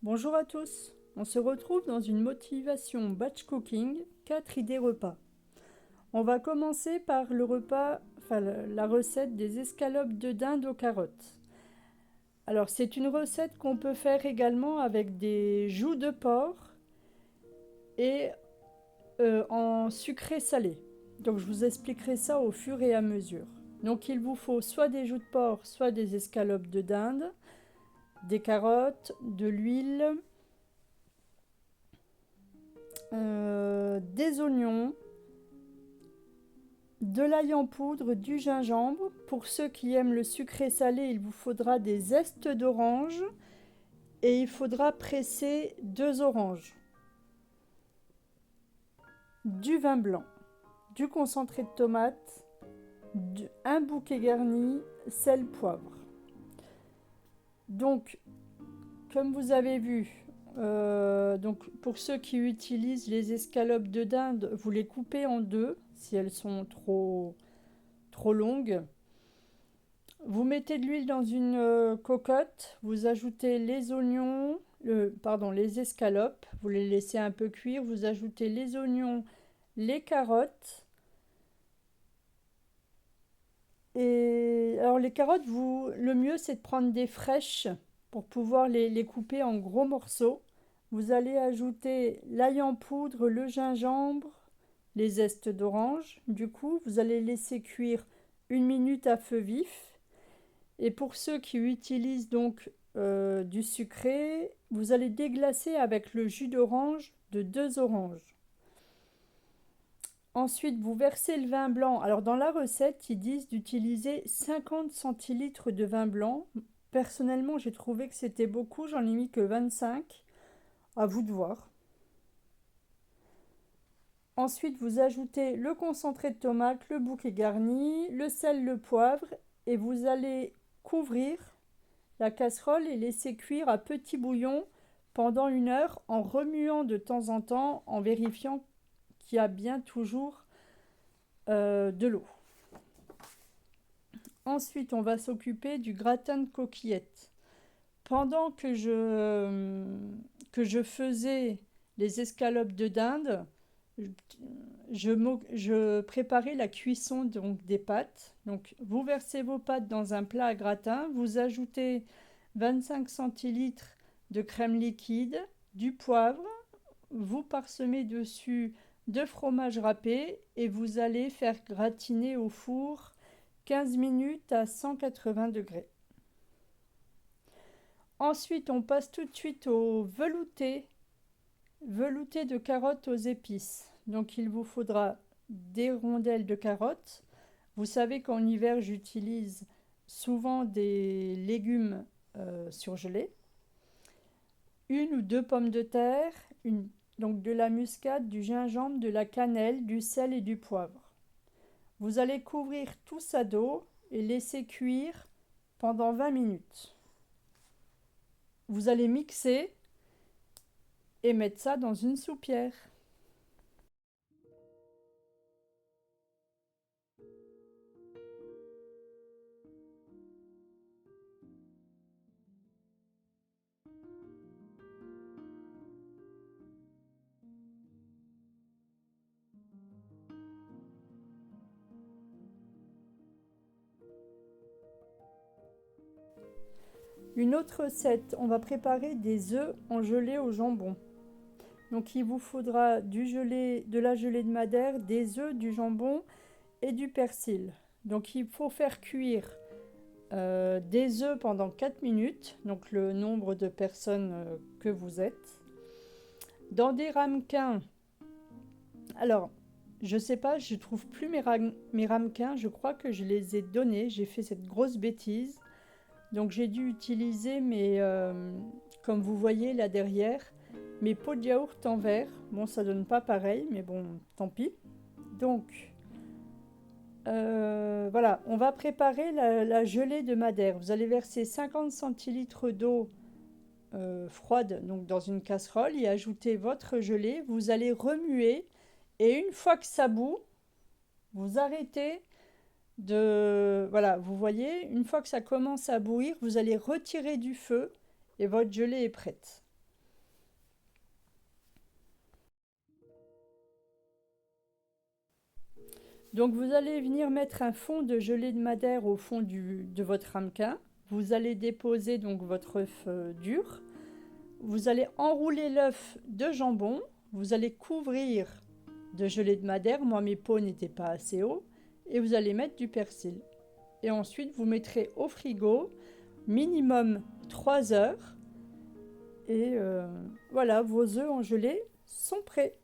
Bonjour à tous, on se retrouve dans une motivation batch cooking, 4 idées repas. On va commencer par le repas, la recette des escalopes de dinde aux carottes. Alors c'est une recette qu'on peut faire également avec des joues de porc et en sucré salé. Donc je vous expliquerai ça au fur et à mesure. Donc il vous faut soit des joues de porc, soit des escalopes de dinde, des carottes, de l'huile, des oignons, de l'ail en poudre, du gingembre. Pour ceux qui aiment le sucré salé, il vous faudra des zestes d'orange et il faudra presser 2 oranges, du vin blanc, du concentré de tomate, un bouquet garni, sel, poivre. Donc, comme vous avez vu, donc pour ceux qui utilisent les escalopes de dinde, vous les coupez en deux si elles sont trop longues. Vous mettez de l'huile dans une cocotte, vous ajoutez les oignons, les escalopes, vous les laissez un peu cuire, vous ajoutez les oignons, les carottes. Et alors les carottes, le mieux c'est de prendre des fraîches pour pouvoir les couper en gros morceaux. Vous allez ajouter l'ail en poudre, le gingembre, les zestes d'orange. Du coup, vous allez laisser cuire 1 minute à feu vif. Et pour ceux qui utilisent donc du sucré, vous allez déglacer avec le jus d'orange de 2 oranges. Ensuite, vous versez le vin blanc. Alors dans la recette, ils disent d'utiliser 50 centilitres de vin blanc. Personnellement, j'ai trouvé que c'était beaucoup, j'en ai mis que 25. À vous de voir. Ensuite, vous ajoutez le concentré de tomate, le bouquet garni, le sel, le poivre et vous allez couvrir la casserole et laisser cuire à petit bouillon pendant 1 heure en remuant de temps en temps, en vérifiant qu'il y a bien toujours de l'eau. Ensuite, on va s'occuper du gratin de coquillettes. Pendant que je faisais les escalopes de dinde, je préparais la cuisson donc, des pâtes. Donc, vous versez vos pâtes dans un plat à gratin, vous ajoutez 25 centilitres de crème liquide, du poivre, vous parsemez dessus de fromage râpé et vous allez faire gratiner au four 15 minutes à 180 degrés. Ensuite, on passe tout de suite au velouté de carottes aux épices. Donc, il vous faudra des rondelles de carottes. Vous savez qu'en hiver, j'utilise souvent des légumes surgelés. 1 ou 2 pommes de terre, donc de la muscade, du gingembre, de la cannelle, du sel et du poivre. Vous allez couvrir tout ça d'eau et laisser cuire pendant 20 minutes. Vous allez mixer et mettre ça dans une soupière. Une autre recette, on va préparer des œufs en gelée au jambon. Donc il vous faudra de la gelée de madère, des œufs, du jambon et du persil. Donc il faut faire cuire des œufs pendant 4 minutes, donc le nombre de personnes que vous êtes. Dans des ramequins, alors je sais pas, je trouve plus mes ramequins, je crois que je les ai donnés, j'ai fait cette grosse bêtise. Donc j'ai dû utiliser comme vous voyez là derrière, mes pots de yaourt en verre. Bon, ça donne pas pareil, mais bon, tant pis. Donc, voilà, on va préparer la gelée de madère. Vous allez verser 50 centilitres d'eau froide donc dans une casserole et ajouter votre gelée. Vous allez remuer et une fois que ça bout, vous arrêtez voilà, vous voyez, une fois que ça commence à bouillir, vous allez retirer du feu et votre gelée est prête. Donc vous allez venir mettre un fond de gelée de madère au fond de votre ramequin. Vous allez déposer donc votre œuf dur. Vous allez enrouler l'œuf de jambon. Vous allez couvrir de gelée de madère. Moi, mes pots n'étaient pas assez hauts. Et vous allez mettre du persil. Et ensuite, vous mettrez au frigo minimum 3 heures. Et voilà, vos œufs en gelée sont prêts.